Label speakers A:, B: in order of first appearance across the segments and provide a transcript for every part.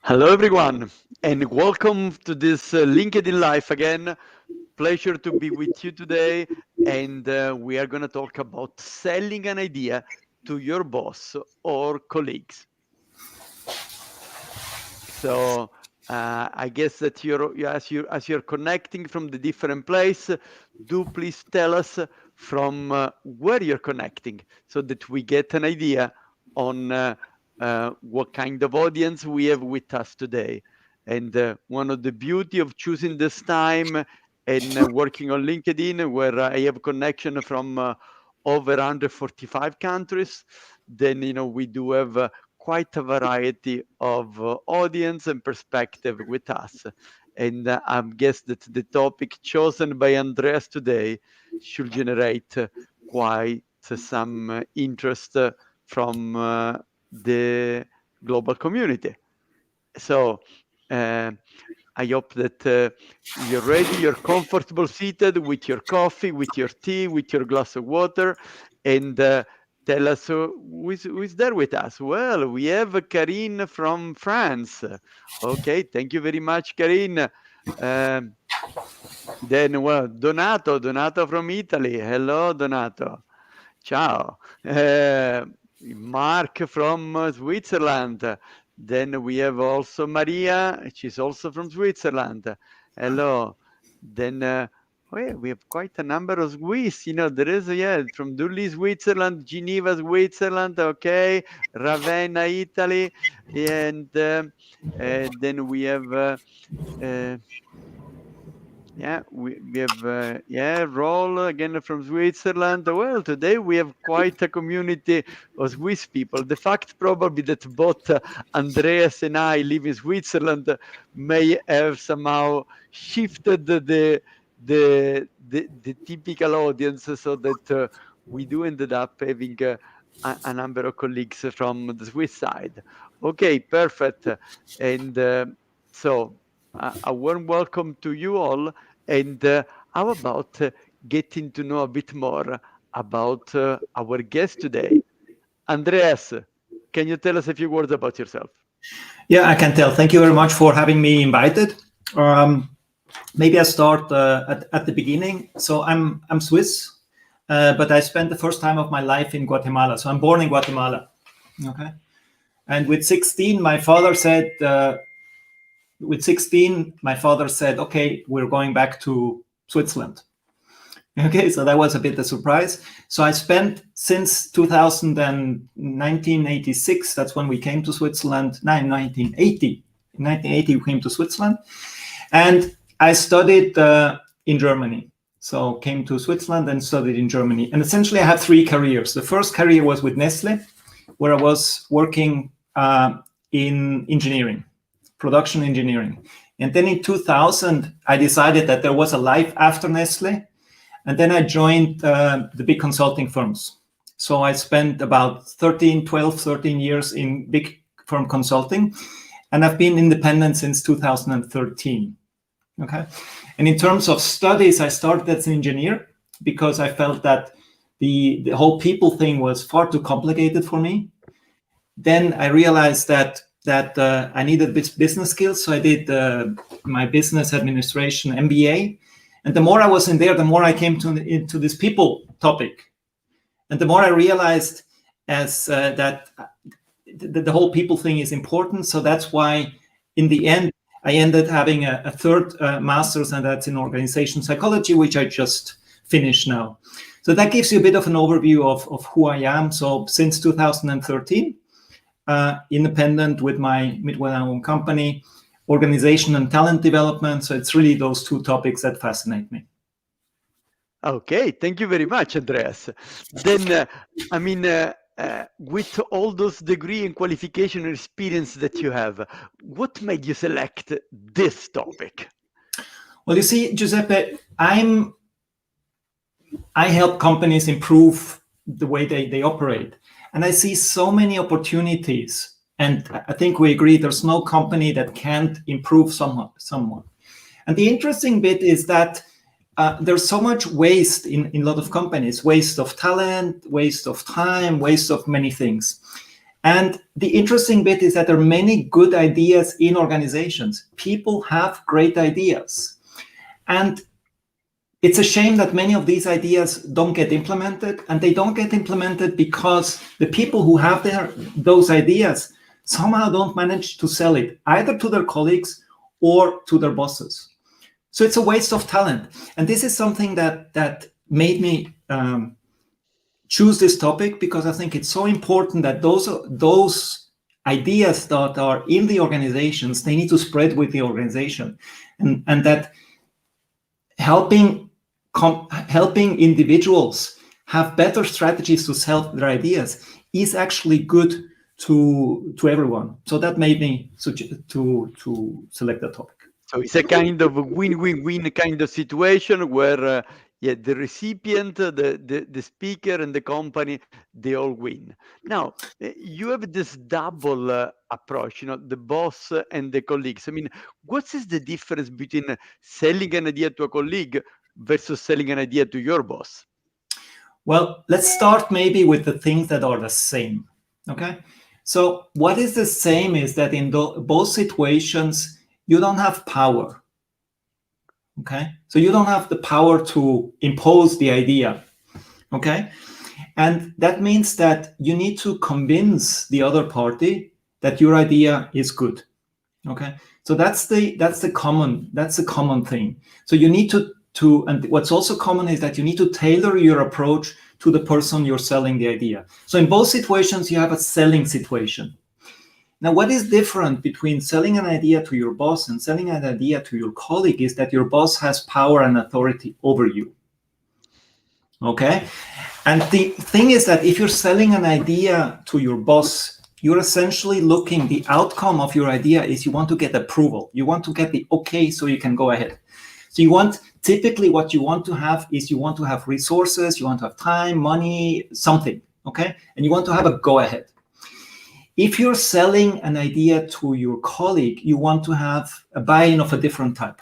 A: Hello, everyone, and welcome to this LinkedIn Live again. Pleasure to be with you today, and we are going to talk about selling an idea to your boss or colleagues. So I guess that as you're connecting from the different place, do please tell us from where you're connecting, so that we get an idea on what kind of audience we have with us today. And one of the beauty of choosing this time and working on LinkedIn, where I have connection from over 145 countries, then we do have quite a variety of audience and perspective with us. And I guess that the topic chosen by Andreas today should generate quite some interest from the global community. So I hope that you're ready, you're comfortable seated with your coffee, with your tea, with your glass of water, and tell us who is there with us. Well, we have Karine from France. Okay, thank you very much, Karine. Then, well, Donato from Italy. Hello, Donato. Ciao. Mark from Switzerland. Then we have also Maria. She's also from Switzerland. Hello. Then we have quite a number of Swiss. There is, from Dully, Switzerland, Geneva, Switzerland. Okay. Ravenna, Italy. And then we have... we have Roll again from Switzerland. Well, today we have quite a community of Swiss people. The fact probably that both Andreas and I live in Switzerland may have somehow shifted the typical audience, so that we do ended up having a number of colleagues from the Swiss side. Okay, perfect. And so a warm welcome to you all. And how about getting to know a bit more about our guest today? Andreas, can you tell us a few words about yourself?
B: Yeah, I can tell. Thank you very much for having me invited. Maybe I start at the beginning. So I'm Swiss, but I spent the first time of my life in Guatemala. So I'm born in Guatemala. Okay. And with 16, my father said, okay, we're going back to Switzerland. Okay, so that was a bit a surprise. So I spent since 1986, that's when we came to Switzerland, 1980. In 1980, we came to Switzerland. And I studied in Germany. So came to Switzerland and studied in Germany. And essentially I had three careers. The first career was with Nestlé, where I was working in engineering. Production engineering. And then in 2000, I decided that there was a life after Nestlé. And then I joined the big consulting firms. So I spent about 13 years in big firm consulting. And I've been independent since 2013. Okay. And in terms of studies, I started as an engineer because I felt that the whole people thing was far too complicated for me. Then I realized that I needed business skills. So I did my business administration MBA. And the more I was in there, the more I came into this people topic. And the more I realized that the whole people thing is important. So that's why in the end, I ended having a third master's, and that's in organizational psychology, which I just finished now. So that gives you a bit of an overview of who I am. So since 2013, independent with my own company, organization and talent development. So it's really those two topics that fascinate me.
A: Okay, thank you very much, Andreas. Then, with all those degree and qualification and experience that you have, what made you select this topic?
B: Well, you see, Giuseppe, I help companies improve the way they operate. And I see so many opportunities. And I think we agree there's no company that can't improve someone. And the interesting bit is that there's so much waste in a lot of companies, waste of talent, waste of time, waste of many things. And the interesting bit is that there are many good ideas in organizations. People have great ideas. And it's a shame that many of these ideas don't get implemented, and they don't get implemented because the people who have those ideas somehow don't manage to sell it either to their colleagues or to their bosses. So it's a waste of talent. And this is something that made me choose this topic, because I think it's so important that those ideas that are in the organizations, they need to spread with the organization, and that helping individuals have better strategies to sell their ideas is actually good to everyone. So that made me to select that topic.
A: So it's a kind of a win-win-win kind of situation where the recipient, the speaker, and the company, they all win. Now, you have this double approach, the boss and the colleagues. I mean, what is the difference between selling an idea to a colleague versus selling an idea to your boss?
B: Well, let's start maybe with the things that are the same, okay? So what is the same is that in both situations, you don't have power. Okay, so you don't have the power to impose the idea. Okay, and that means that you need to convince the other party that your idea is good. Okay, so that's the common thing. So you need to and what's also common is that you need to tailor your approach to the person you're selling the idea. So in both situations, you have a selling situation. Now, what is different between selling an idea to your boss and selling an idea to your colleague is that your boss has power and authority over you. Okay? And the thing is that if you're selling an idea to your boss, you're essentially the outcome of your idea is you want to get approval. You want to get the okay so you can go ahead. So typically what you want to have is you want to have resources, you want to have time, money, something, okay? And you want to have a go ahead. If you're selling an idea to your colleague, you want to have a buy-in of a different type.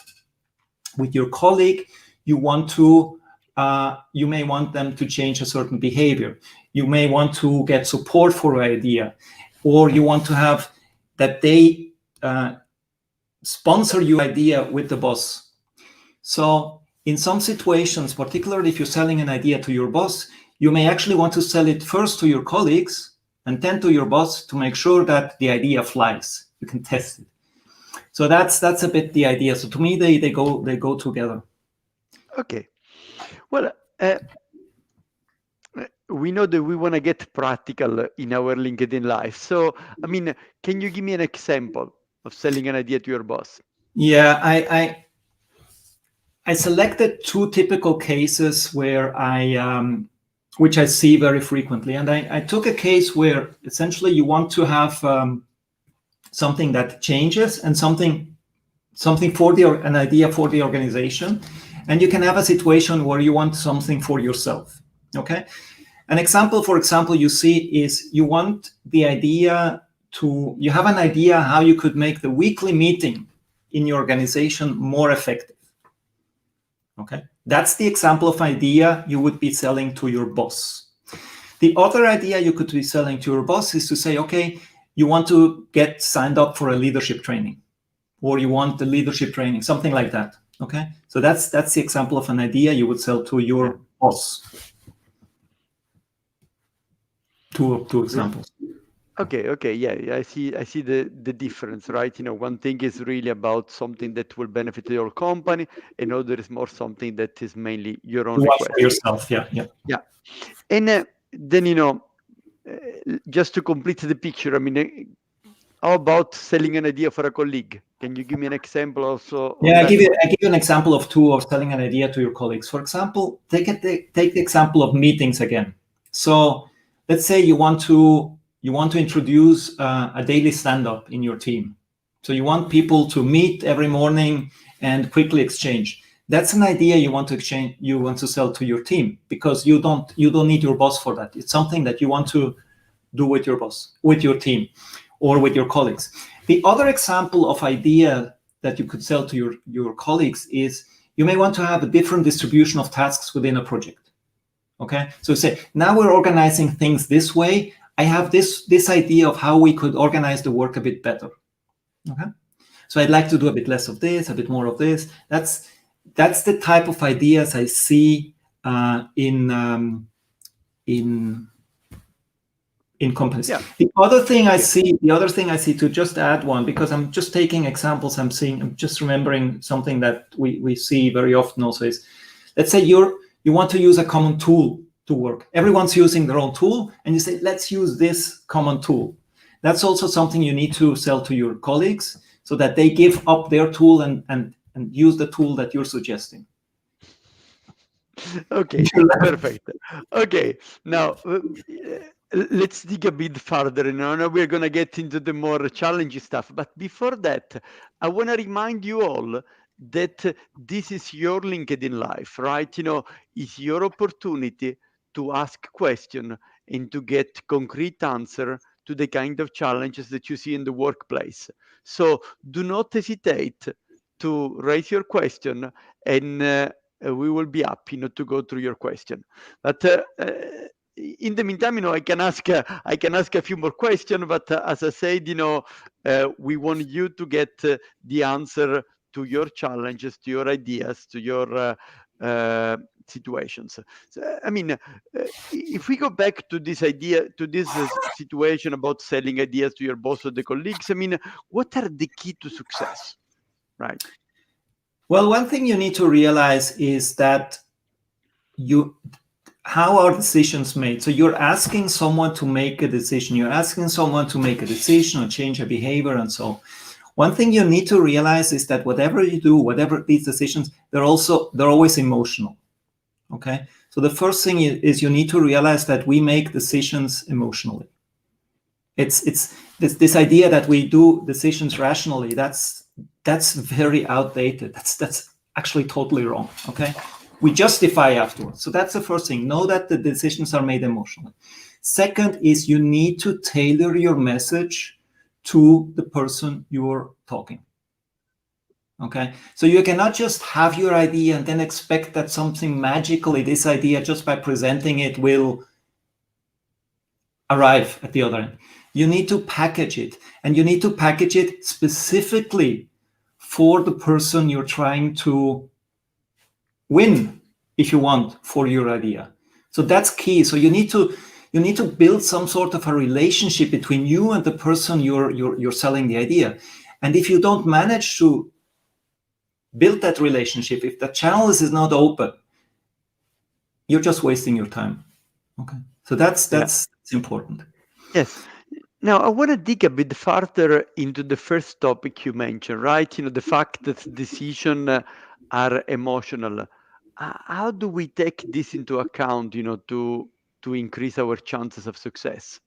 B: With your colleague, you may want them to change a certain behavior. You may want to get support for your idea, or you want to have that they sponsor your idea with the boss. So in some situations, particularly if you're selling an idea to your boss, you may actually want to sell it first to your colleagues and then to your boss to make sure that the idea flies. You can test it. So that's a bit the idea. So to me, they go together.
A: Okay. Well, we know that we want to get practical in our LinkedIn life. So, I mean, can you give me an example of selling an idea to your boss?
B: Yeah, I selected two typical cases where which I see very frequently. And I took a case where essentially you want to have something that changes and something for an idea for the organization. And you can have a situation where you want something for yourself, okay? An example, for example, you see is you want the idea you have an idea how you could make the weekly meeting in your organization more effective. Okay, that's the example of idea you would be selling to your boss. The other idea you could be selling to your boss is to say, okay, you want to get signed up for a leadership training, or you want the leadership training, something like that. Okay, so that's the example of an idea you would sell to your boss. Two examples.
A: Okay, yeah, I see the difference, right? One thing is really about something that will benefit your company, and other is more something that is mainly your own request.
B: For yourself, yeah.
A: And then just to complete the picture, I mean, how about selling an idea for a colleague? Can you give me an example also?
B: Yeah, I give you an example of two of selling an idea to your colleagues. For example, take the example of meetings again. So let's say you want to introduce a daily stand-up in your team. So you want people to meet every morning and quickly exchange. That's an idea you want to sell to your team, because you don't need your boss for that. It's something that you want to do with your boss, with your team, or with your colleagues. The other example of idea that you could sell to your colleagues is you may want to have a different distribution of tasks within a project. Okay, so say, now we're organizing things this way. I have this idea of how we could organize the work a bit better. Okay, so I'd like to do a bit less of this, a bit more of this. That's the type of ideas I see in companies.
A: Yeah.
B: The other thing I see, to just add one, because I'm just taking examples I'm just remembering something that we see very often also is, let's say you want to use a common tool to work. Everyone's using their own tool, and you say, let's use this common tool. That's also something you need to sell to your colleagues so that they give up their tool and use the tool that you're suggesting.
A: Okay, perfect. Okay, now let's dig a bit further. Now we're going to get into the more challenging stuff. But before that, I want to remind you all that this is your LinkedIn life, right? It's your opportunity to ask questions and to get concrete answer to the kind of challenges that you see in the workplace. So do not hesitate to raise your question, and we will be happy to go through your question. But in the meantime, I can ask a few more questions. But as I said, we want you to get the answer to your challenges, to your ideas, to your situations. So, I mean, if we go back to this idea, to this situation about selling ideas to your boss or the colleagues, I mean, what are the key to success, right?
B: Well, one thing you need to realize is that how are decisions made? So you're asking someone to make a decision. You're asking someone to make a decision or change a behavior and so on. One thing you need to realize is that whatever you do, whatever these decisions, they're always emotional. Okay. So the first thing is you need to realize that we make decisions emotionally. It's this idea that we do decisions rationally. That's very outdated. That's actually totally wrong. Okay. We justify afterwards. So that's the first thing. Know that the decisions are made emotionally. Second is you need to tailor your message to the person you're talking. Okay, so you cannot just have your idea and then expect that something magically, this idea, just by presenting it, will arrive at the other end. You need to package it, and you need to package it specifically for the person you're trying to win, if you want, for your idea. So that's key. So you need to build some sort of a relationship between you and the person you're selling the idea. And if you don't manage to build that relationship, if the channel is not open, you're just wasting your time. Okay, so that's important.
A: Yes. Now I want to dig a bit further into the first topic you mentioned, right? The fact that decisions are emotional. How do we take this into account, to increase our chances of success?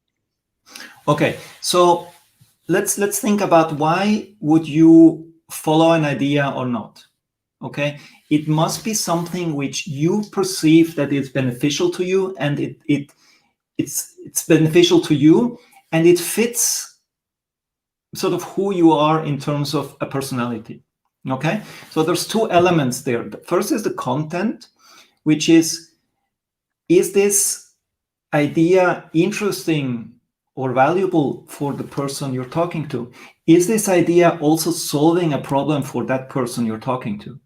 B: Okay, so let's think about why would you follow an idea or not. Okay, it must be something which you perceive that is beneficial to you, and it's beneficial to you, and it fits sort of who you are in terms of a personality. Okay, so there's two elements there. The first is the content, which is this idea interesting or valuable for the person you're talking to? Is this idea also solving a problem for that person you're talking to?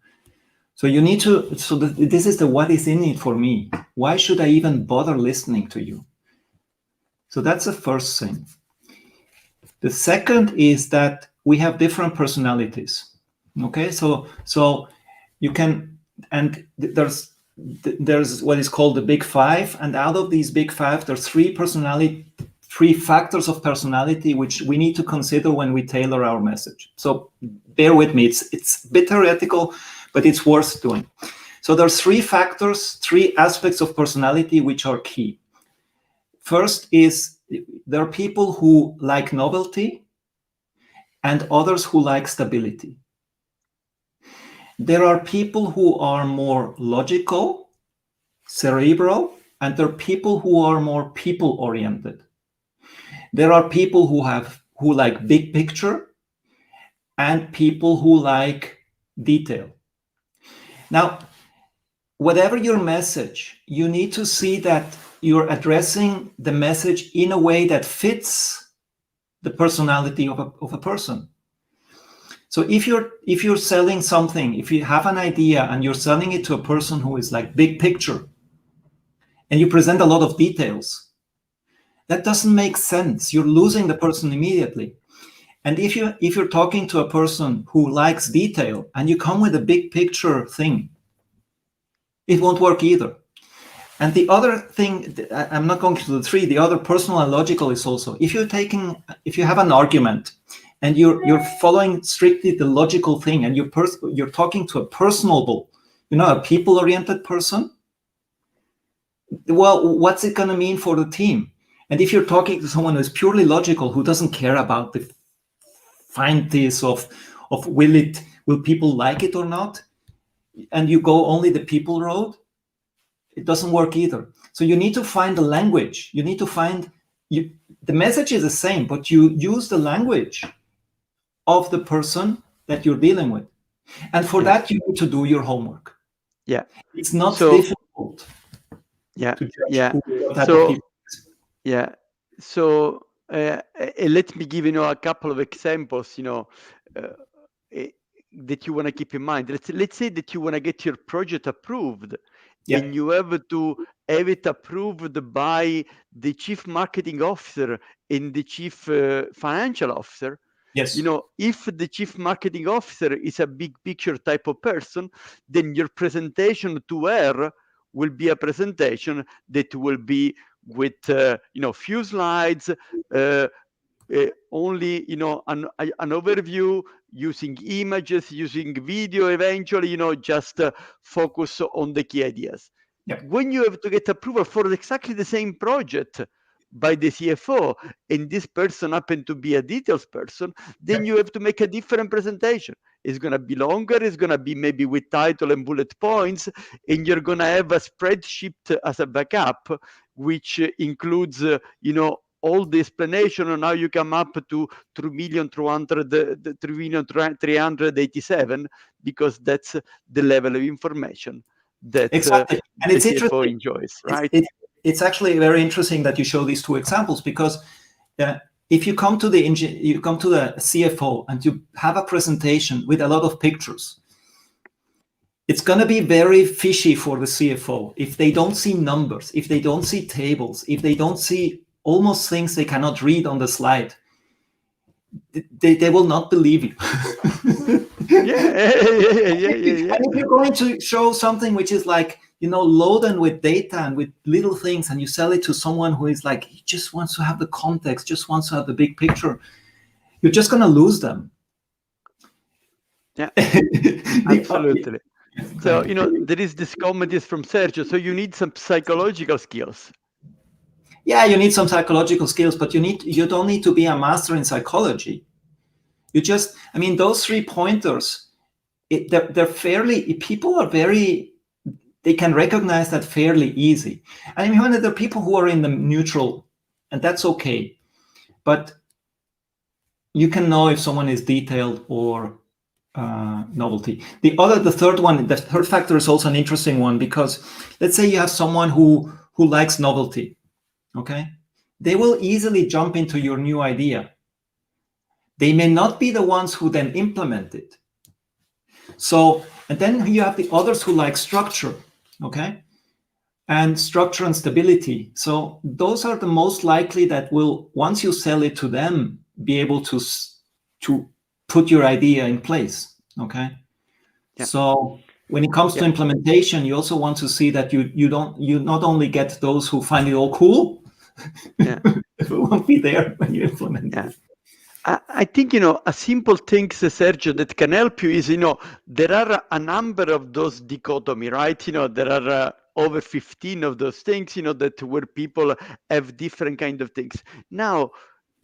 B: So you need to, this is the what is in it for me. Why should I even bother listening to you? So that's the first thing. The second is that we have different personalities. Okay, so you can, and there's what is called the big five, and out of these big five, there's three factors of personality which we need to consider when we tailor our message. So bear with me, it's a bit theoretical, but it's worth doing. So there's three aspects of personality which are key. First is there are people who like novelty and others who like stability. There are people who are more logical, cerebral, and there are people who are more people-oriented. There are people who like big picture and people who like detail. Now, whatever your message, you need to see that you're addressing the message in a way that fits the personality of a person. So if you're selling something, if you have an idea and you're selling it to a person who is like big picture, and you present a lot of details, that doesn't make sense. You're losing the person immediately. And if you're talking to a person who likes detail and you come with a big picture thing, it won't work either. And the other thing, I'm not going to the three, the other personal and logical is also, if you have an argument and you're following strictly the logical thing and you're talking to a personable, a people-oriented person, well, what's it going to mean for the team? And if you're talking to someone who's purely logical, who doesn't care about the fine-tunes of will people like it or not, and you go only the people road, it doesn't work either. So you need to find the language. You need to find the message is the same, but you use the language of the person that you're dealing with. And for that, you need to do your homework.
A: Yeah.
B: It's not difficult.
A: Yeah.
B: To judge
A: Yeah. So let me give a couple of examples, that you want to keep in mind. Let's say that you want to get your project approved, and you have to have it approved by the chief marketing officer and the chief financial officer.
B: Yes.
A: If the chief marketing officer is a big picture type of person, then your presentation to her will be a presentation that will be with few slides, only an overview, using images, using video, eventually just focus on the key ideas. When you have to get approval for exactly the same project by the CFO, and this person happened to be a details person, then you have to make a different presentation. It's going to be longer, it's going to be maybe with title and bullet points, and you're going to have a spreadsheet as a backup, which includes all the explanation on how you come up to 3,387, because that's the level of information that
B: exactly. And
A: the
B: it's
A: CFO enjoys, right?
B: It's actually very interesting that you show these two examples, because if you come to the CFO and you have a presentation with a lot of pictures, it's going to be very fishy for the CFO if they don't see numbers, if they don't see tables, if they don't see almost things they cannot read on the slide. They will not believe you.
A: Yeah.
B: And if you're going to show something which is like, loaded with data and with little things, and you sell it to someone who is like, he just wants to have the context, just wants to have the big picture, you're just going to lose them.
A: Yeah, absolutely. So, there is this comment is from Sergio. So you need some psychological skills.
B: Yeah, you need some psychological skills, but you don't need to be a master in psychology. Those 3 pointers, they're fairly, people are they can recognize that fairly easy. There are people who are in the neutral, and that's okay. But you can know if someone is detailed or novelty. The third factor is also an interesting one, because let's say you have someone who likes novelty, okay? They will easily jump into your new idea. They may not be the ones who then implement it. So, and then you have the others who like structure, okay? And structure and stability. So those are the most likely that will, once you sell it to them, be able to put your idea in place, okay? Yeah. So when it comes to implementation, you also want to see that you not only get those who find it all cool, who won't be there when you implement it.
A: I think, a simple thing, Sergio, that can help you is, there are a number of those dichotomy, right? There are over 15 of those things, that where people have different kind of things. Now,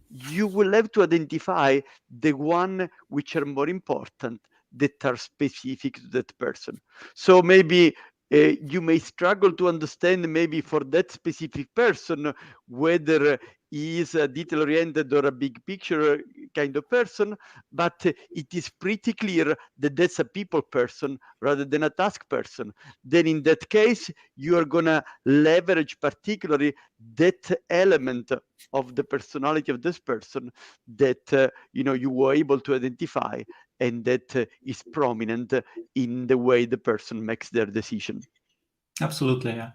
A: you will have to identify the one which are more important, that are specific to that person. So maybe you may struggle to understand, maybe for that specific person, whether is a detail-oriented or a big picture kind of person, but it is pretty clear that that's a people person rather than a task person, then in that case, you are going to leverage particularly that element of the personality of this person that you were able to identify and that is prominent in the way the person makes their decision.
B: Absolutely, yeah.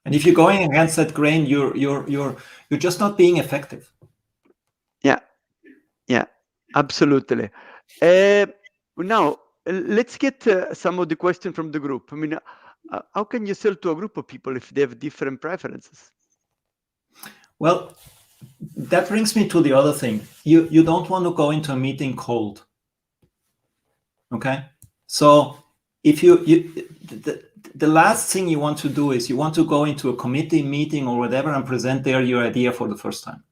B: And if you're going against that grain, you're just not being effective.
A: Yeah, absolutely. Now, let's get some of the questions from the group. I mean, how can you sell to a group of people if they have different preferences?
B: Well, that brings me to the other thing. You don't want to go into a meeting cold. Okay, so if the last thing you want to do is you want to go into a committee meeting or whatever and present there your idea for the first time.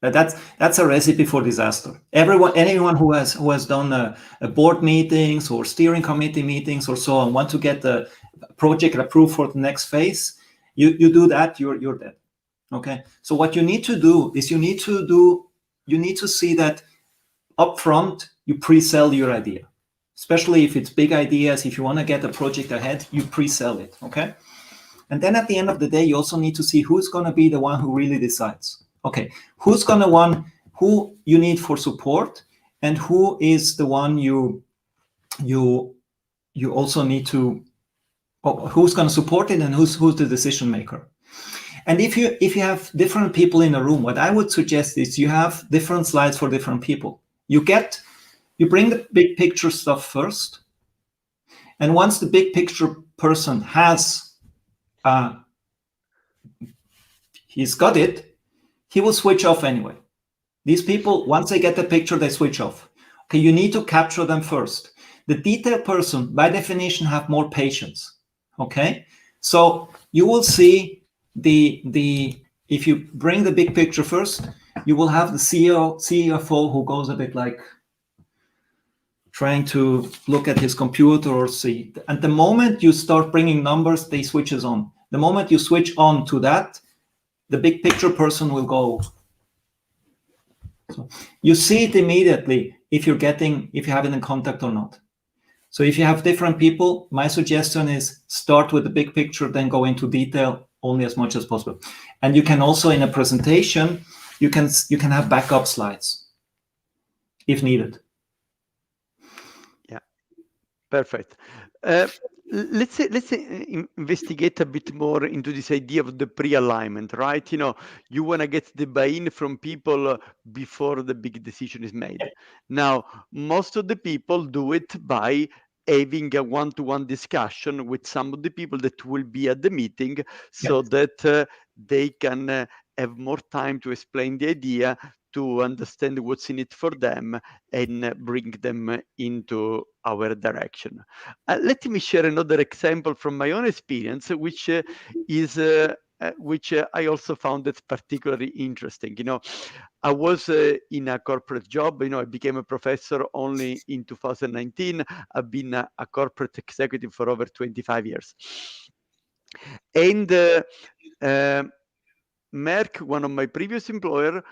B: That's a recipe for disaster. Anyone who has done a board meetings or steering committee meetings or so on want to get the project approved for the next phase, you do that, you're dead. Okay, so what you need to do is you need to see that up front you pre-sell your idea, especially if it's big ideas. If you want to get the project ahead, you pre-sell it. Okay, and then at the end of the day, you also need to see who's going to be the one who really decides. Okay, who you need for support, and who is the one you also need to, who's going to support it, and who's the decision maker. And if you have different people in a room, what I would suggest is you have different slides for different people. You bring the big picture stuff first, and once the big picture person he's got it, he will switch off anyway. These people, once they get the picture, they switch off. Okay, you need to capture them first. The detail person, by definition, have more patience. Okay, so you will see if you bring the big picture first, you will have the CFO who goes a bit like trying to look at his computer or see. And the moment you start bringing numbers, they switches on. The moment you switch on to that, the big picture person will go. So you see it immediately if you're having a contact or not. So if you have different people, my suggestion is start with the big picture, then go into detail only as much as possible. And you can also, in a presentation, you can have backup slides if needed.
A: Yeah, perfect. Let's investigate a bit more into this idea of the pre-alignment, right? You want to get the buy-in from people before the big decision is made. Now, most of the people do it by having a one-to-one discussion with some of the people that will be at the meeting, so that they can have more time to explain the idea, to understand what's in it for them, and bring them into our direction. Let me share another example from my own experience, which I also found it particularly interesting. I was in a corporate job. I became a professor only in 2019. I've been a corporate executive for over 25 years. And Merck, one of my previous employer,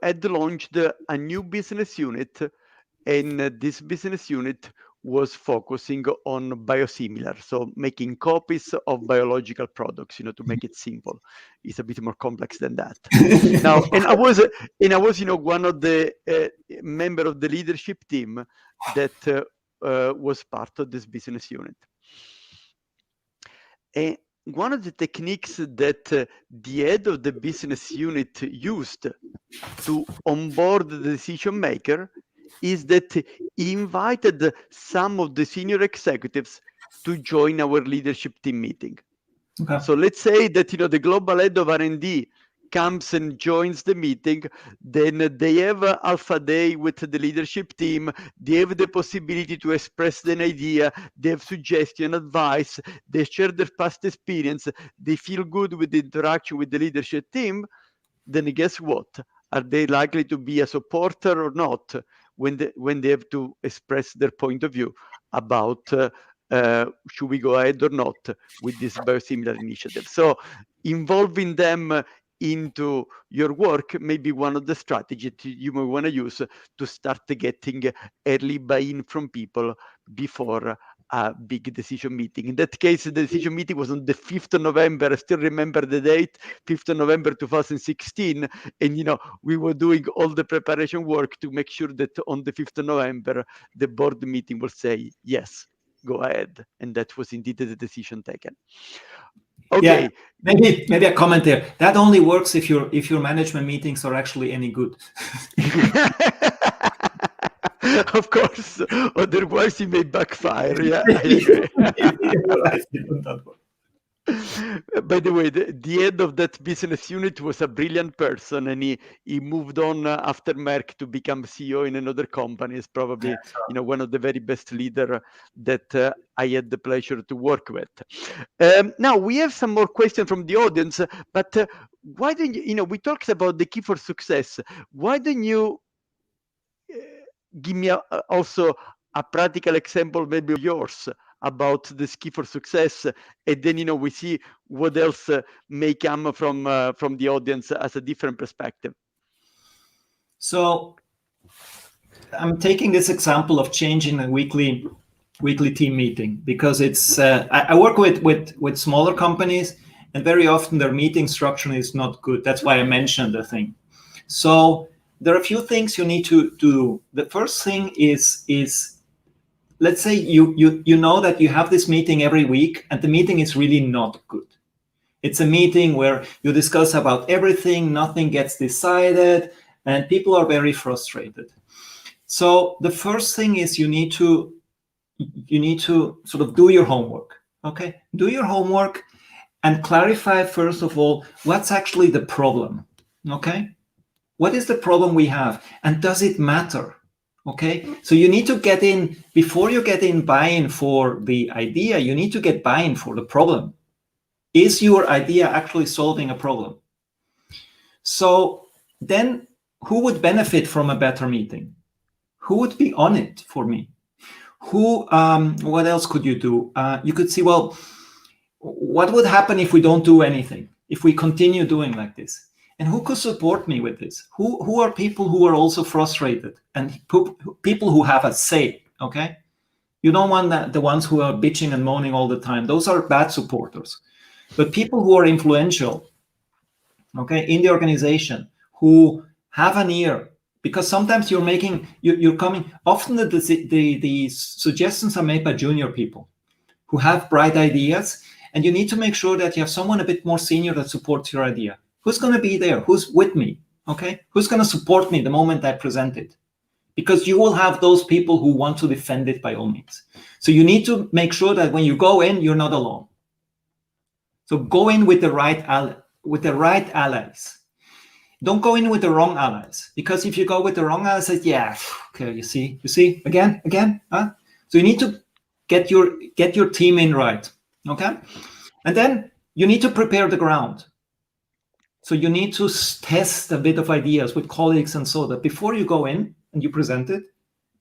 A: had launched a new business unit, and this business unit was focusing on biosimilar, so making copies of biological products, to make it simple. It's a bit more complex than that. Now, and I was one of the member of the leadership team that was part of this business unit. And one of the techniques that the head of the business unit used to onboard the decision maker is that he invited some of the senior executives to join our leadership team meeting. Okay. So let's say that the global head of R&D comes and joins the meeting, then they have a alpha day with the leadership team. They have the possibility to express an idea. They have suggestion, advice. They share their past experience. They feel good with the interaction with the leadership team. Then guess what? Are they likely to be a supporter or not when they have to express their point of view about should we go ahead or not with this biosimilar initiative? So involving them into your work, maybe one of the strategies you may want to use to start getting early buy-in from people before a big decision meeting. In that case, the decision meeting was on the 5th of November. I still remember the date, 5th of November 2016. And, we were doing all the preparation work to make sure that on the 5th of November, the board meeting will say, yes, go ahead. And that was indeed the decision taken. Okay.
B: Yeah, maybe a comment there. That only works if your management meetings are actually any good.
A: Of course, otherwise it may backfire. Yeah, I agree. By the way, the head of that business unit was a brilliant person, and he moved on after Merck to become CEO in another company. Is probably one of the very best leader that I had the pleasure to work with. Now we have some more questions from the audience, but why don't we talked about the key for success? Why don't you give me also a practical example, maybe of yours, about the key for success, and then we see what else may come from the audience as a different perspective.
B: So I'm taking this example of changing a weekly team meeting because it's I work with smaller companies, and very often their meeting structure is not good. That's why I mentioned the thing. So there are a few things you need to do. The first thing is let's say you know that you have this meeting every week, and the meeting is really not good. It's a meeting where you discuss about everything, nothing gets decided, and people are very frustrated. So the first thing is you need to sort of do your homework. Okay, do your homework and clarify first of all what's actually the problem. Okay. What is the problem we have, and does it matter? Okay, so you need to get in, before you get in buy-in for the idea, you need to get buy-in for the problem. Is your idea actually solving a problem? So then who would benefit from a better meeting? Who would be on it for me? What else could you do? You could see, well, what would happen if we don't do anything, if we continue doing like this? And who could support me with this? Who are people who are also frustrated and people who have a say, okay? You don't want the ones who are bitching and moaning all the time. Those are bad supporters. But people who are influential, okay, in the organization, who have an ear, because sometimes you're coming, often the suggestions are made by junior people who have bright ideas, and you need to make sure that you have someone a bit more senior that supports your idea. Who's going to be there? Who's with me? Okay, who's going to support me the moment I present it? Because you will have those people who want to defend it by all means. So you need to make sure that when you go in, you're not alone. So go in with the right allies. Don't go in with the wrong allies, because if you go with the wrong allies, yeah, okay, you see, again, huh? So you need to get your team in right, okay? And then you need to prepare the ground. So you need to test a bit of ideas with colleagues and so that before you go in and you present it,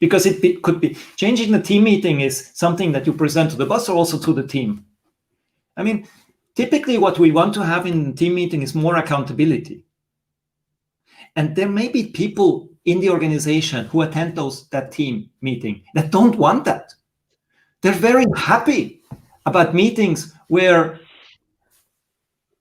B: because it could be changing the team meeting is something that you present to the boss or also to the team. I mean, typically what we want to have in team meeting is more accountability. And there may be people in the organization who attend that team meeting that don't want that. They're very happy about meetings where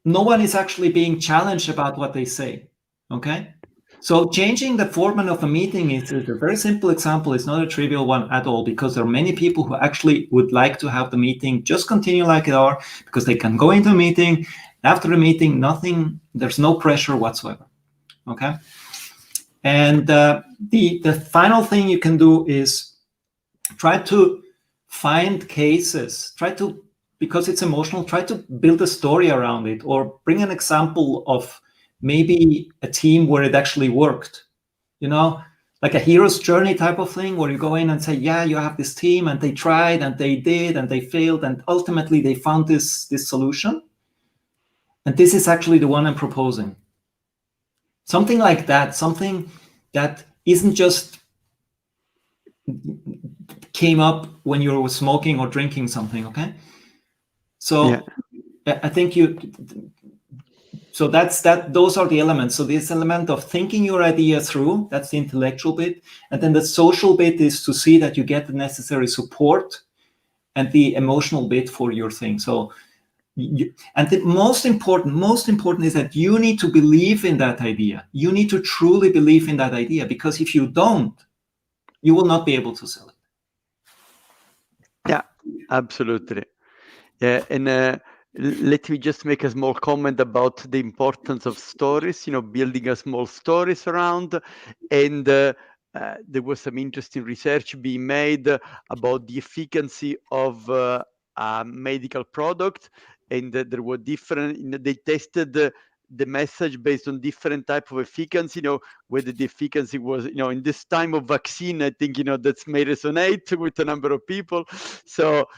B: no one is actually being challenged about what they say, okay? So changing the format of a meeting is a very simple example. It's not a trivial one at all, because there are many people who actually would like to have the meeting just continue like it are, because they can go into a meeting, after the meeting, there's no pressure whatsoever, okay? And the final thing you can do is try to find cases, because it's emotional, try to build a story around it, or bring an example of maybe a team where it actually worked, like a hero's journey type of thing, where you go in and say, yeah, you have this team and they tried and they did and they failed and ultimately they found this solution. And this is actually the one I'm proposing. Something like that, something that isn't just came up when you were smoking or drinking something, okay? So yeah. I think So those are the elements. So this element of thinking your idea through, that's the intellectual bit. And then the social bit is to see that you get the necessary support and the emotional bit for your thing. So, and the most important is that you need to believe in that idea. You need to truly believe in that idea, because if you don't, you will not be able to sell it.
A: Yeah, absolutely. Yeah, and let me just make a small comment about the importance of stories, building a small stories around. And there was some interesting research being made about the efficacy of a medical product. And there were different, they tested the message based on different type of efficacy, whether the efficacy was, in this time of vaccine, I think, that's may resonate with a number of people. So,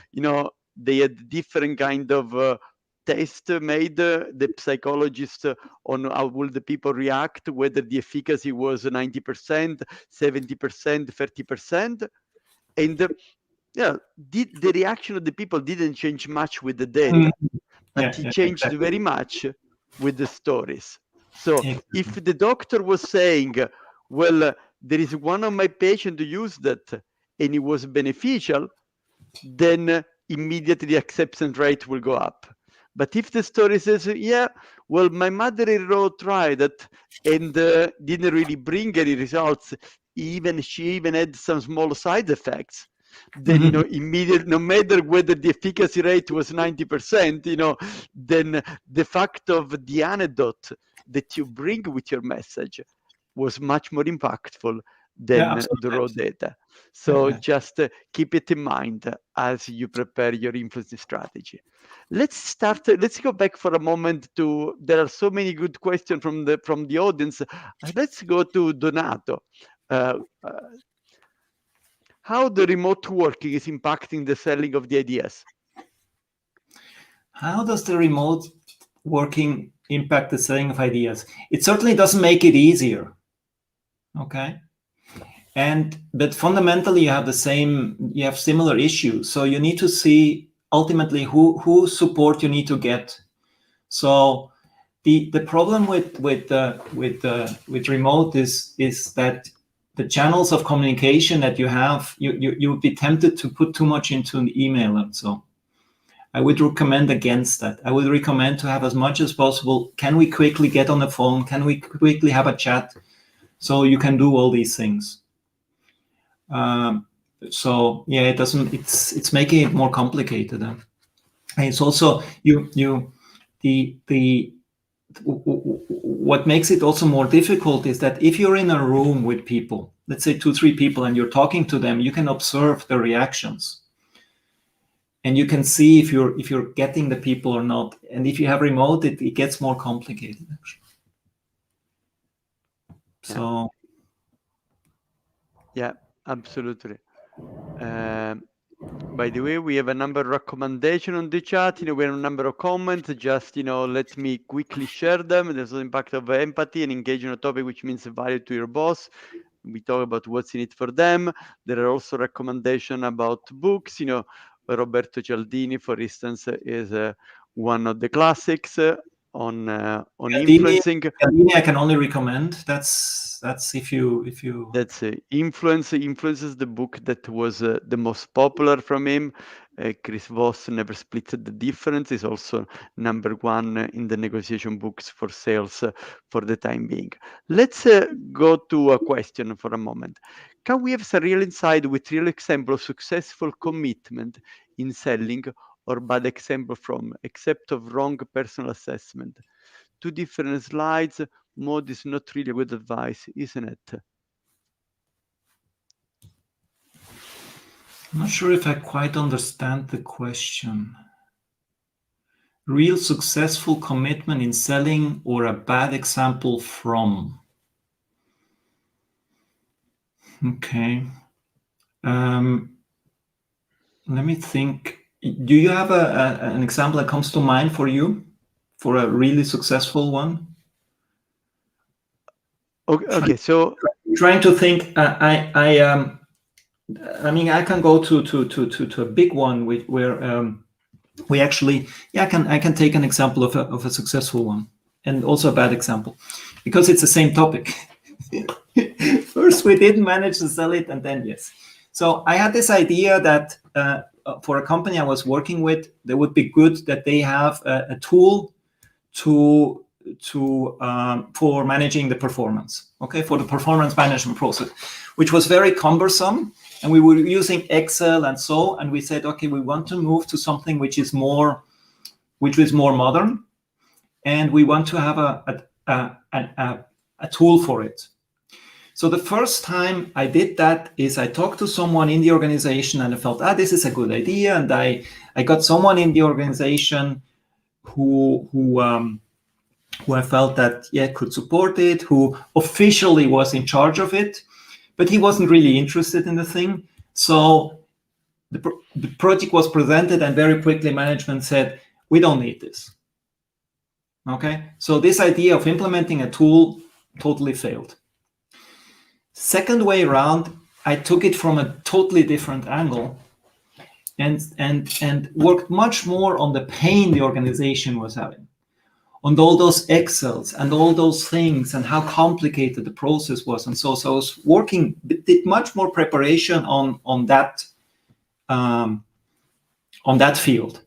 A: they had different kind of test made, the psychologists, on how will the people react, whether the efficacy was 90%, 70%, 30%. And the reaction of the people didn't change much with the data, but it changed
B: exactly.
A: very much with the stories. So if the doctor was saying, well, there is one of my patients who used that and it was beneficial, then immediately the acceptance rate will go up. But if the story says, yeah, well, my mother-in-law tried it and didn't really bring any results, she even had some small side effects, then, immediately, no matter whether the efficacy rate was 90%, then the fact of the anecdote that you bring with your message was much more impactful than the raw data. So just keep it in mind as you prepare your influence strategy. Let's go back for a moment there are so many good questions from the audience. Let's go to Donato. How the remote working is impacting the selling of the ideas?
B: How does the remote working impact the selling of ideas? It certainly doesn't make it easier. Okay. But fundamentally you have similar issues. So you need to see ultimately who support you need to get. So the problem with remote is that the channels of communication that you have, you would be tempted to put too much into an email. And so I would recommend against that. I would recommend to have as much as possible. Can we quickly get on the phone? Can we quickly have a chat? So you can do all these things. So yeah, it's making it more complicated. And it's also what makes it also more difficult is that if you're in a room with people, let's say 2-3 people, and you're talking to them, you can observe the reactions. And you can see if you're getting the people or not. And if you have remote, it gets more complicated, actually. So
A: yeah, absolutely. By the way, we have a number of recommendations on the chat. We have a number of comments. Just let me quickly share them. There's the impact of empathy and engaging on a topic which means value to your boss. We talk about what's in it for them. There are also recommendations about books. Roberto Cialdini, for instance, is one of the classics on influencing.
B: Cialdini, I can only recommend. That's if you.
A: That's influences the book that was the most popular from him. Chris Voss Never Split the Difference is also number 1 in the negotiation books for sales for the time being. Let's go to a question for a moment. Can we have some real insight with real example of successful commitment in selling, or bad example from except of wrong personal assessment? 2 different slides. Mode is not really good advice, isn't it?
B: I'm not sure if I quite understand the question. Real successful commitment in selling, or a bad example from? Okay. Let me think. Do you have an example that comes to mind for you, for a really successful one?
A: Okay, so
B: trying to think. I mean, I can go to a big one where we actually, I can take an example of a successful one. and also a bad example, because it's the same topic. First, we didn't manage to sell it, and then yes. So I had this idea that for a company I was working with, it would be good that they have a tool for managing the performance, okay, for the performance management process, which was very cumbersome, and we were using Excel and we said, okay, we want to move to something which is more modern, and we want to have a tool for it. So the first time I did that is I talked to someone in the organization, and I felt, this is a good idea, and I got someone in the organization who I felt that could support it, who officially was in charge of it, but he wasn't really interested in the thing. So the project was presented, and very quickly management said, we don't need this. Okay, so this idea of implementing a tool totally failed. Second way around, I took it from a totally different angle and worked much more on the pain the organization was having, on all those Excels and all those things and how complicated the process was. And so I was did much more preparation on that field.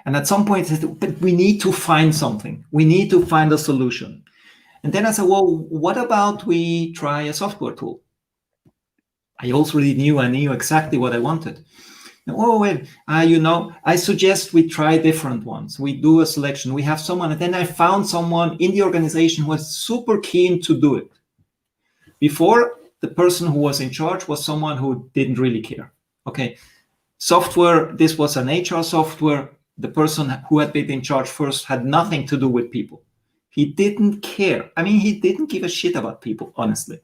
B: And at some point I said, but we need to find something. We need to find a solution. And then I said, well, what about we try a software tool? I knew exactly what I wanted. Oh, wait, I suggest we try different ones. We do a selection. We have someone, and then I found someone in the organization who was super keen to do it. Before, the person who was in charge was someone who didn't really care. Okay, software, this was an HR software. The person who had been in charge first had nothing to do with people. He didn't care. I mean, he didn't give a shit about people, honestly.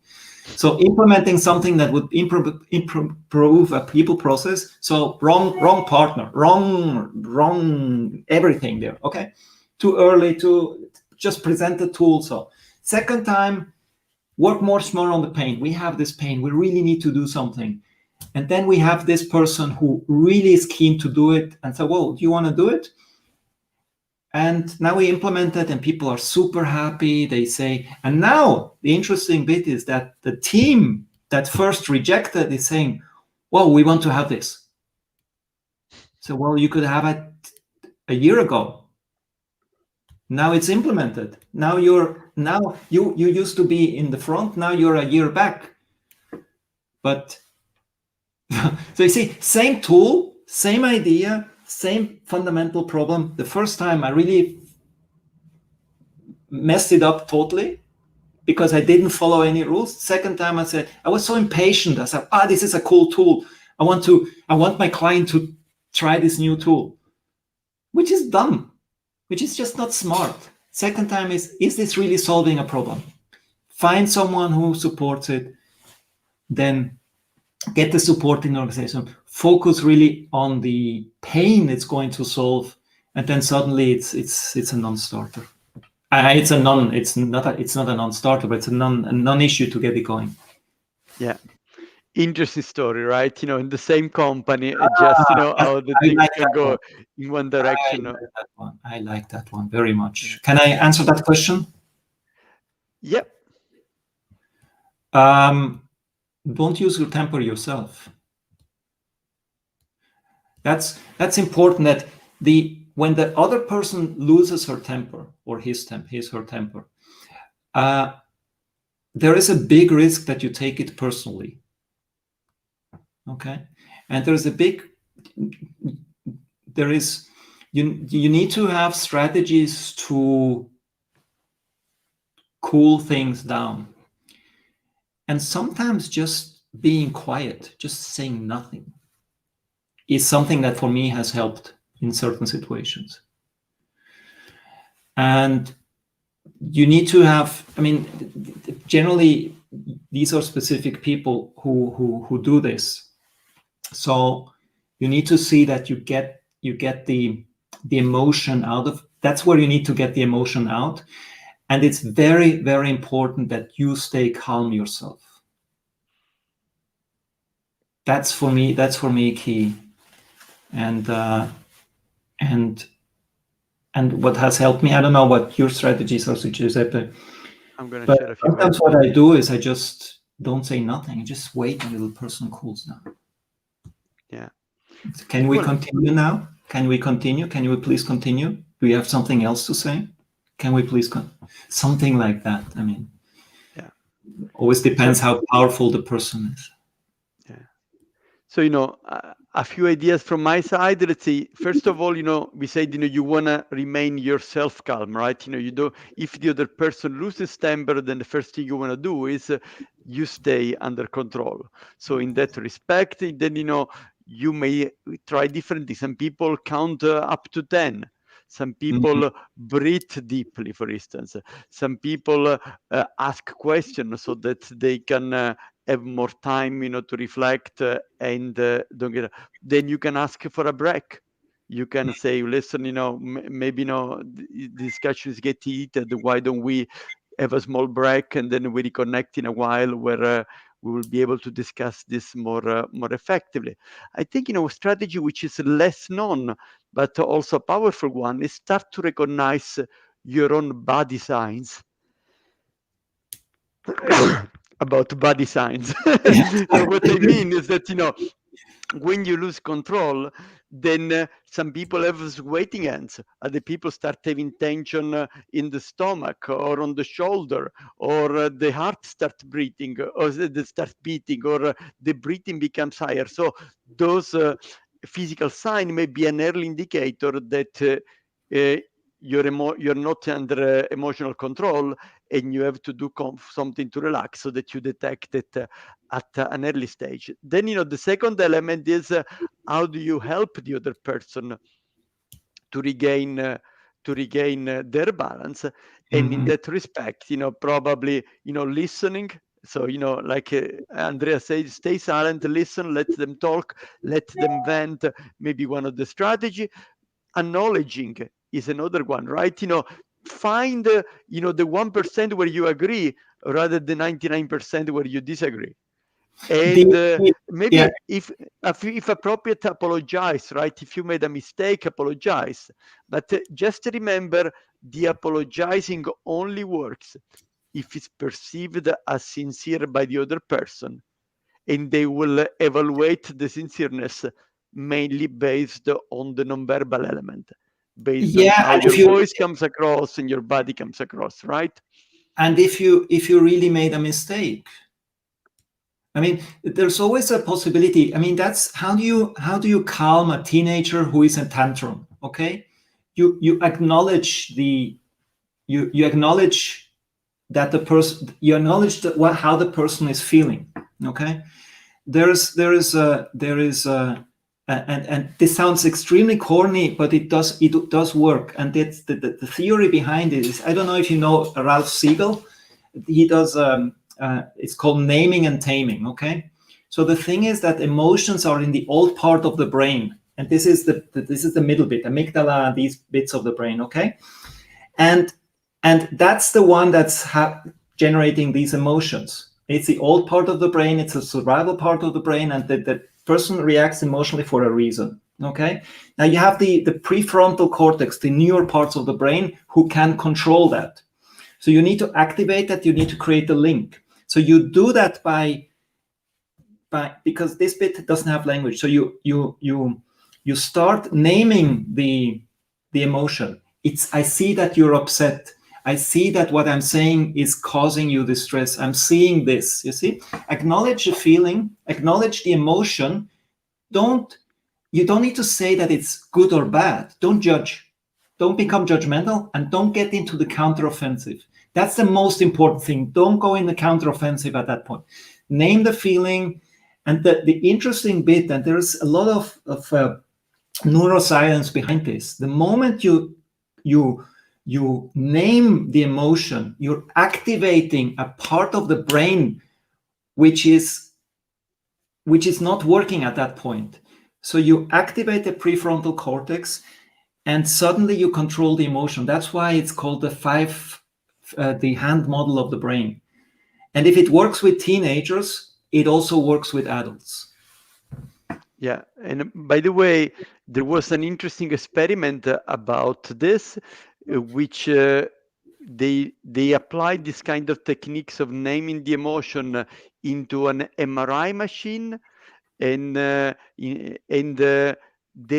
B: So implementing something that would improve a people process. So wrong partner, wrong everything there. Okay, too early to just present the tool. So second time, work more on the pain. We have this pain. We really need to do something. And then we have this person who really is keen to do it. And so, well, do you want to do it? And now we implement it, and people are super happy. They say, and now the interesting bit is that the team that first rejected is saying, well, we want to have this. So, well, you could have it a year ago. Now it's implemented. Now you used to be in the front. Now you're a year back. But so you see, same tool, same idea, same fundamental problem. The first time I really messed it up totally because I didn't follow any rules. Second time I said, I was so impatient. I said, this is a cool tool. I want my client to try this new tool, which is dumb, which is just not smart. Second time is this really solving a problem? Find someone who supports it, then get the support in the organization, focus really on the pain it's going to solve, and then suddenly it's a non-starter. It's not a non-starter, but it's a non-issue to get it going.
A: Yeah, interesting story, right? In the same company, just how the things can go in one direction.
B: I like that one very much. Can I answer that question?
A: Yep.
B: Don't use your temper yourself. That's important. That when the other person loses her temper or his her temper, there is a big risk that you take it personally. Okay, and you need to have strategies to cool things down. And sometimes just being quiet, just saying nothing, is something that for me has helped in certain situations. And you need to have, generally, these are specific people who do this. So you need to see that you get the emotion out of, that's where you need to get the emotion out. And it's very, very important that you stay calm yourself. That's for me key. And and what has helped me, I don't know what your strategies are, Giuseppe.
A: I'm going to
B: But
A: share a few.
B: sometimes what I do is I just don't say nothing. I just wait until the person cools down.
A: Yeah.
B: Can we continue now? Can we continue? Can you please continue? Do you have something else to say? Can we please something like that? I mean,
A: yeah.
B: Always depends how powerful the person is.
A: Yeah. So, a few ideas from my side. Let's see. First of all, we said, you want to remain yourself calm, right? You do. If the other person loses temper, then the first thing you want to do is you stay under control. So in that respect, then, you may try different things. Some people count up to 10. Some people breathe deeply, for instance. Some people ask questions so that they can have more time, to reflect and don't get. Then you can ask for a break. You can say, listen, maybe the discussions get heated. Why don't we have a small break and then we reconnect in a while where we will be able to discuss this more effectively. I think, a strategy which is less known but also a powerful one is start to recognize your own body signs. About body signs. So what I mean is that, when you lose control, then some people have sweating hands. Other people start having tension in the stomach or on the shoulder, or the heart starts breathing, or they start beating, or the breathing becomes higher. So those physical signs may be an early indicator that you're not under emotional control, and you have to do something to relax so that you detect it at an early stage. Then, the second element is how do you help the other person to regain their balance? And in that respect, probably, listening. So, like Andrea said, stay silent, listen, let them talk, let them vent. Maybe one of the strategy. Acknowledging is another one, right? Find the 1% where you agree rather than 99% where you disagree. And maybe if appropriate, apologize, right? If you made a mistake, apologize. But just remember, the apologizing only works if it's perceived as sincere by the other person, and they will evaluate the sincereness mainly based on the nonverbal element, based on how your voice comes across and your body comes across, right?
B: And if you really made a mistake, I mean, there's always a possibility. I mean, that's how do you calm a teenager who is in tantrum? Okay, you acknowledge you acknowledge that the person, you acknowledge how the person is feeling. Okay, there is and this sounds extremely corny, but it does work. And it's the theory behind it is, I don't know if you know Ralph Siegel. He does it's called naming and taming. Okay, so the thing is that emotions are in the old part of the brain, and this is the middle bit, amygdala, these bits of the brain. Okay, and that's the one that's generating these emotions. It's the old part of the brain. It's a survival part of the brain, and the person reacts emotionally for a reason. Okay, now you have the prefrontal cortex, the newer parts of the brain, who can control that. So you need to activate that. You need to create the link. So you do that by because this bit doesn't have language. So you start naming the emotion. I see that you're upset. I see that what I'm saying is causing you distress. I'm seeing this. You see, acknowledge the feeling, acknowledge the emotion. You don't need to say that it's good or bad. Don't judge. Don't become judgmental, and don't get into the counteroffensive. That's the most important thing. Don't go in the counteroffensive at that point. Name the feeling. And the interesting bit, and there's a lot of neuroscience behind this. The moment you name the emotion, you're activating a part of the brain which is not working at that point. So you activate the prefrontal cortex, and suddenly you control the emotion. That's why it's called the hand model of the brain. And if it works with teenagers, it also works with adults.
A: Yeah, and by the way, there was an interesting experiment about this, which they applied this kind of techniques of naming the emotion into an MRI machine, and they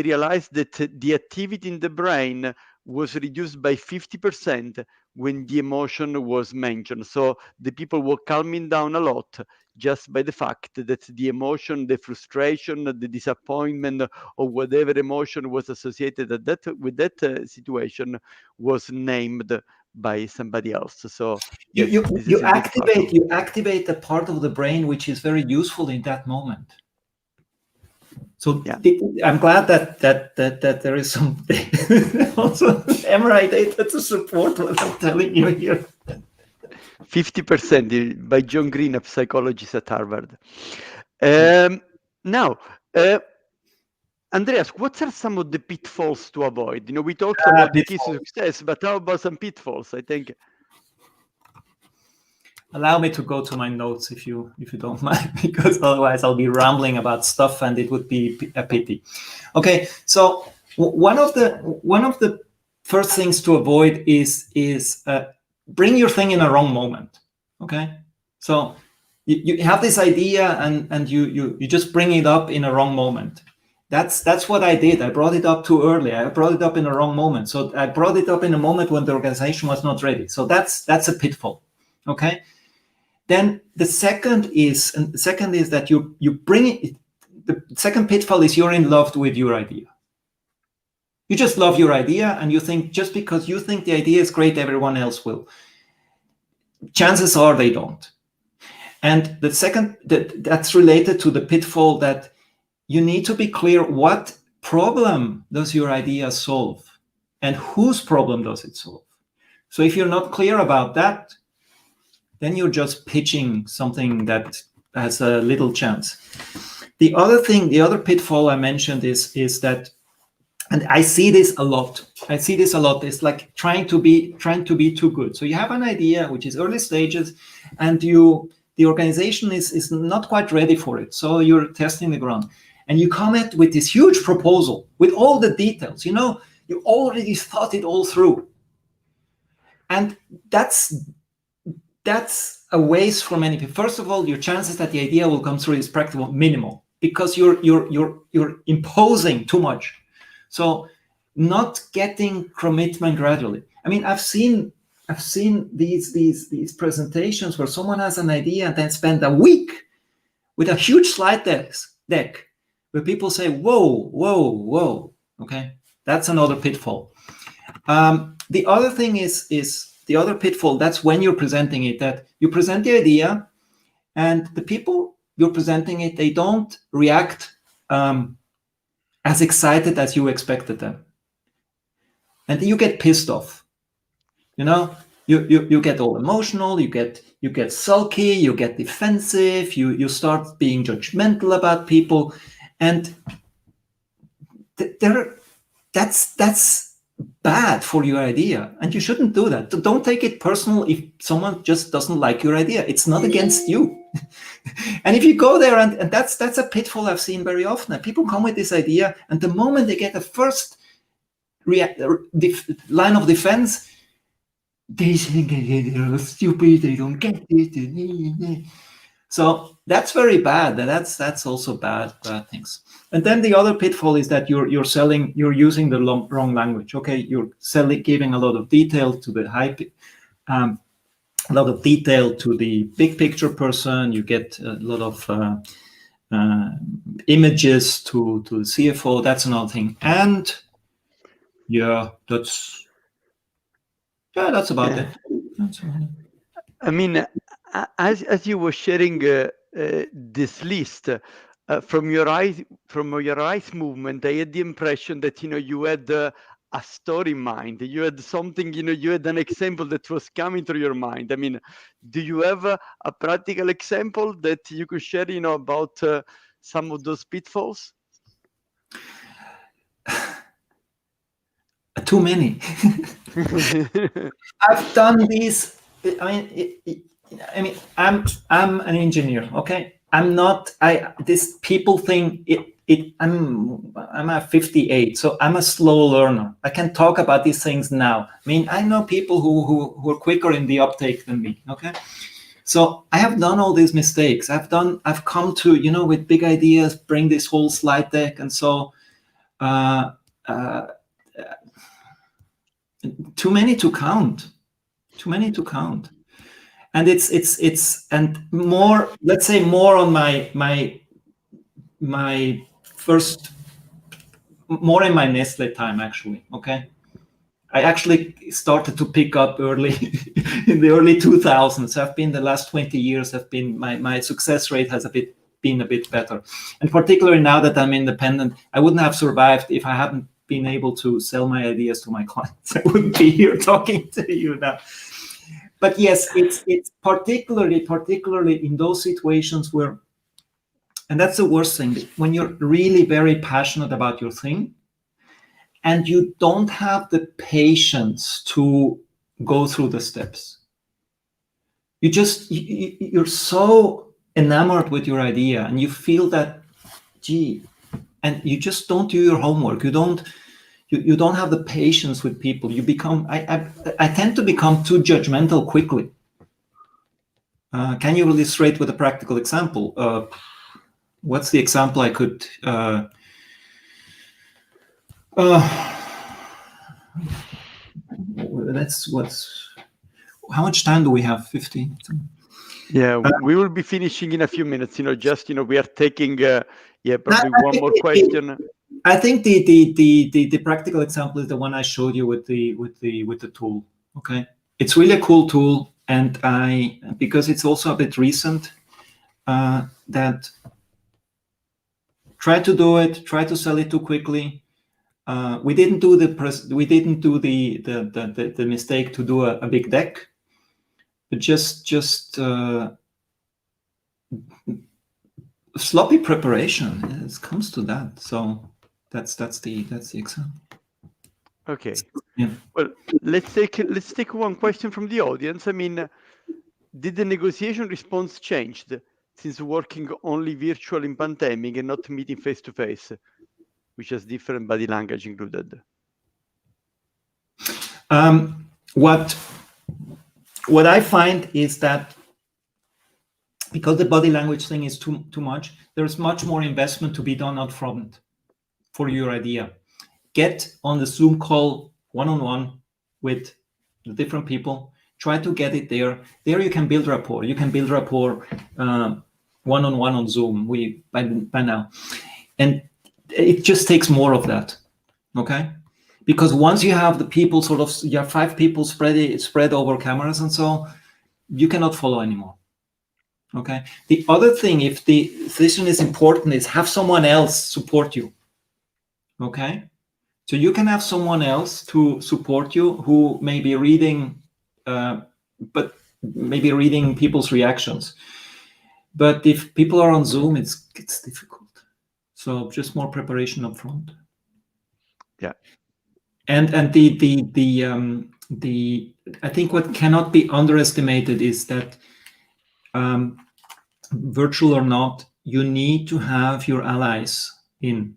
A: realized that the activity in the brain was reduced by 50% when the emotion was mentioned. So the people were calming down a lot just by the fact that the emotion, the frustration, the disappointment, or whatever emotion was associated with that situation was named by somebody else. So yes, this is indeed part of.
B: You activate a part of the brain which is very useful in that moment. So
A: Yeah.
B: I'm glad that there is some also MRI data to support what I'm telling you here.
A: 50% by John Green, a psychologist at Harvard. Now, Andreas, what are some of the pitfalls to avoid? You know, we talked about the keys to success, but how about some pitfalls? I think.
B: Allow me to go to my notes if you don't mind, because otherwise I'll be rambling about stuff and it would be a pity. Okay, so one of the first things to avoid is bring your thing in a wrong moment. Okay, so you have this idea and you just bring it up in a wrong moment. That's what I did. I brought it up too early. I brought it up in a wrong moment. So I brought it up in a moment when the organization was not ready. So that's a pitfall. Okay. Then the second is that you bring it. The second pitfall is you're in love with your idea. You just love your idea, and you think just because you think the idea is great, everyone else will. Chances are they don't. And the second that's related to the pitfall that you need to be clear: what problem does your idea solve, and whose problem does it solve? So if you're not clear about that, then you're just pitching something that has a little chance. The other pitfall I mentioned is that, and I see this a lot. It's like trying to be too good. So you have an idea which is early stages, and the organization is not quite ready for it. So you're testing the ground, and you come at with this huge proposal with all the details. You know, you already thought it all through, and that's a waste for many people. First of all, your chances that the idea will come through is practically minimal because you're imposing too much. So not getting commitment gradually. I mean, I've seen these presentations where someone has an idea and then spend a week with a huge slide deck where people say, whoa. Okay, that's another pitfall. The other thing is the other pitfall, that's when you're presenting it, that you present the idea and the people you're presenting it, they don't react as excited as you expected them. And you get pissed off. You know, you get all emotional, you get sulky, you get defensive, you start being judgmental about people. And that's bad for your idea, and you shouldn't do that. Don't take it personal if someone just doesn't like your idea. It's not against you. And if you go there, and that's a pitfall I've seen very often. People come with this idea, and the moment they get the first line of defense, they think they're stupid, they don't get it. So that's very bad. That's also bad things. And then the other pitfall is that you're using the wrong language. Okay, you're giving a lot of detail to the a lot of detail to the big picture person. You get a lot of images to the CFO. That's another thing. And that's about it.
A: I mean, as you were sharing this list, from your eyes movement, I had the impression that you had a story in mind. You had something, you had an example that was coming through your mind. I mean, do you have a practical example that you could share, about some of those pitfalls?
B: Too many. I've done these. I mean, I'm an engineer. Okay, I'm not. This people thing. I'm at 58, so I'm a slow learner. I can talk about these things now. I mean, I know people who are quicker in the uptake than me. Okay, so I have done all these mistakes. I've come to, with big ideas, bring this whole slide deck, and so too many to count. And it's and more, let's say, more on my first, more in my Nestlé time, actually. Okay, I actually started to pick up early in the early 2000s. I've been the last 20 years have been my success rate has been a bit better, and particularly now that I'm independent, I wouldn't have survived if I hadn't been able to sell my ideas to my clients. I wouldn't be here talking to you now. But yes, it's particularly in those situations where, and that's the worst thing, when you're really very passionate about your thing and you don't have the patience to go through the steps. You're so enamored with your idea and you feel that, and you just don't do your homework. You don't have the patience with people. You become, I tend to become too judgmental quickly. Can you illustrate with a practical example? What's the example I could? How much time do we have? 50?
A: Yeah, we will be finishing in a few minutes. We are taking probably one more question.
B: I think the practical example is the one I showed you with the tool. Okay, it's really a cool tool, and because it's also a bit recent, that try to do it, try to sell it too quickly. We didn't do the mistake to do a big deck, but just sloppy preparation. It comes to that. So that's the example.
A: Okay. Yeah. Well, let's take one question from the audience. I mean, did the negotiation response changed since working only virtual in pandemic and not meeting face to face, which has different body language included?
B: What I find is that because the body language thing is too much, there's much more investment to be done up front for your idea. Get on the Zoom call one-on-one with the different people. Try to get it there. There you can build rapport. You can build rapport one-on-one on Zoom. By now, and it just takes more of that. Okay, because once you have the people you have 5 people spread over cameras and so, you cannot follow anymore. Okay. The other thing, if the decision is important, is have someone else support you. Okay. So you can have someone else to support you who may be reading, but maybe reading people's reactions. But if people are on Zoom, it's difficult. So just more preparation up front.
A: Yeah.
B: And the I think what cannot be underestimated is that virtual or not, you need to have your allies in.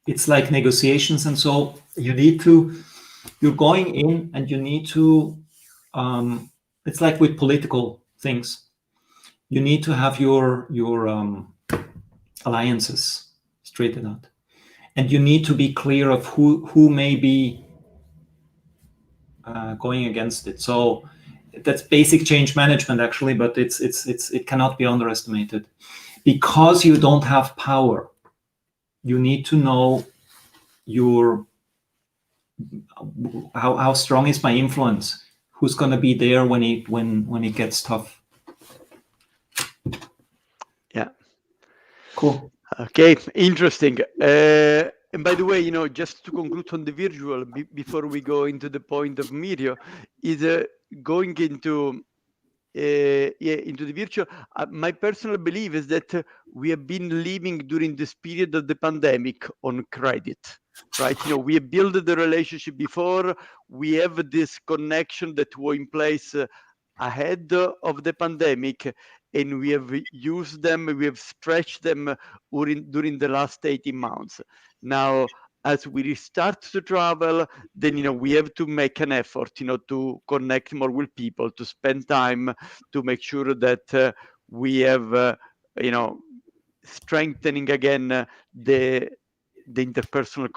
B: It's like negotiations, and so you're going in and you need to. It's like with political things. You need to have your alliances straightened out, and you need to be clear of who may be going against it. So that's basic change management, actually, but it cannot be underestimated. Because you don't have power, you need to know how strong is my influence, who's going to be there when it gets tough.
A: Yeah.
B: Cool.
A: Okay, interesting. And by the way, just to conclude on the virtual, before we go into the point of Mirio, is going into the virtual. My personal belief is that we have been living during this period of the pandemic on credit, right? We have built the relationship before. We have this connection that was in place ahead of the pandemic, and we have used them, we have stretched them during the last 18 months. Now, as we restart to travel, then we have to make an effort to connect more with people, to spend time, to make sure that we have strengthening again the interpersonal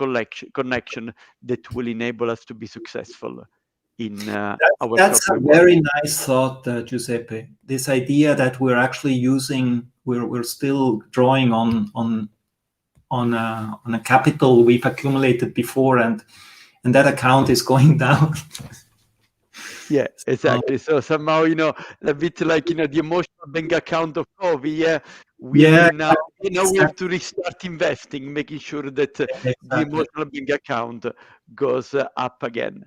A: connection that will enable us to be successful in our
B: that's a
A: corporate
B: very
A: world.
B: nice thought, Giuseppe. This idea that we're actually we're still drawing on a capital we've accumulated before, and that account is going down.
A: Yeah, exactly. So somehow, a bit like, the emotional bank account of COVID. Yeah, we will now, we have to restart investing, making sure that the emotional bank account goes up again.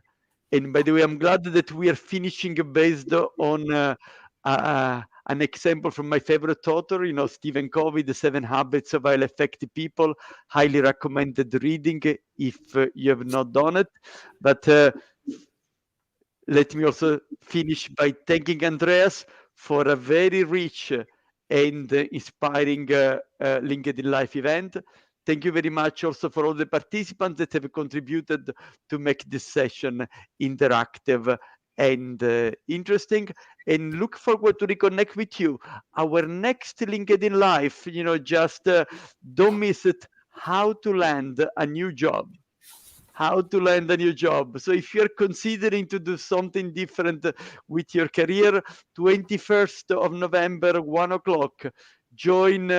A: And by the way, I'm glad that we are finishing based on an example from my favorite author, Stephen Covey, The 7 Habits of Highly Effective People. Highly recommended reading if you have not done it. But let me also finish by thanking Andreas for a very rich and inspiring LinkedIn Live event. Thank you very much also for all the participants that have contributed to make this session interactive and interesting, and look forward to reconnect with you. Our next LinkedIn Live, just don't miss it, how to land a new job. How to land a new job. So if you're considering to do something different with your career, 21st of November, 1 o'clock, join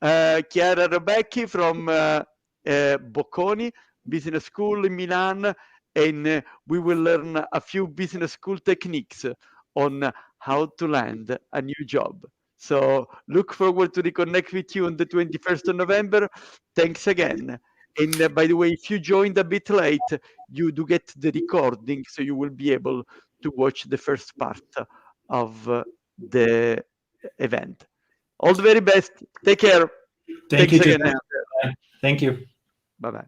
A: Chiara Rebecchi from Bocconi Business School in Milan, and we will learn a few business school techniques on how to land a new job. So look forward to reconnect with you on the 21st of November. Thanks again. And by the way, if you joined a bit late, you do get the recording, so you will be able to watch the first part of the event. All the very best. Take care.
B: Thank
A: Thanks
B: you,
A: again.
B: Giuseppe. Thank you.
A: Bye-bye.